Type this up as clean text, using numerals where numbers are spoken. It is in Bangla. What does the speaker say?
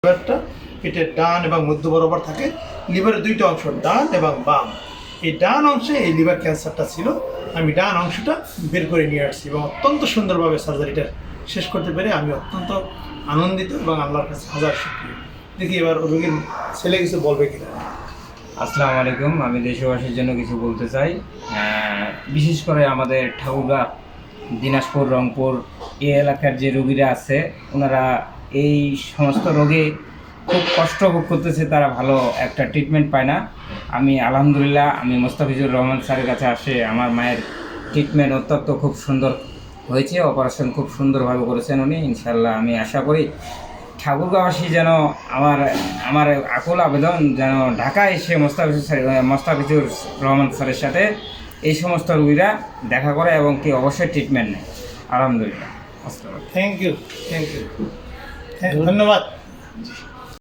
লিভারটা পেটের ডান এবং মধ্য বরাবর থাকে। লিভারের দুইটা অংশ, ডান এবং বাম। এই ডান অংশে এই লিভার ক্যান্সারটা ছিল। আমি ডান অংশটা বের করে নিয়ে আসছি এবং অত্যন্ত সুন্দরভাবে সার্জারিটা শেষ করতে পেরে আমি অত্যন্ত আনন্দিত এবং আল্লাহর কাছে হাজার শুকরিয়া। দেখি এবার রোগীর ছেলে কিছু বলবে কিনা। আসসালামু আলাইকুম। আমি দেশবাসীর জন্য কিছু বলতে চাই। বিশেষ করে আমাদের ঠাকুরগাঁ, দিনাজপুর, রংপুর এই এলাকার যে রোগীরা আছে, ওনারা এই সমস্ত রোগে খুব কষ্ট ভোগ করতেছে, তারা ভালো একটা ট্রিটমেন্ট পায় না। আমি আলহামদুলিল্লাহ মোস্তাফিজুর রহমান স্যারের কাছে আসে আমার মায়ের ট্রিটমেন্ট অত্যন্ত খুব সুন্দর হয়েছে, অপারেশন খুব সুন্দরভাবে করেছেন উনি। ইনশাল্লাহ আমি আশা করি ঠাকুরগাঁওবাসী যেন আমার আকুল আবেদন যেন ঢাকায় এসে মোস্তাফিজুর রহমান স্যারের সাথে এই সমস্ত রোগীরা দেখা করে এবং কি অবশ্যই ট্রিটমেন্ট নেয়। আলহামদুলিল্লাহ। থ্যাংক ইউ, ধন্যবাদ।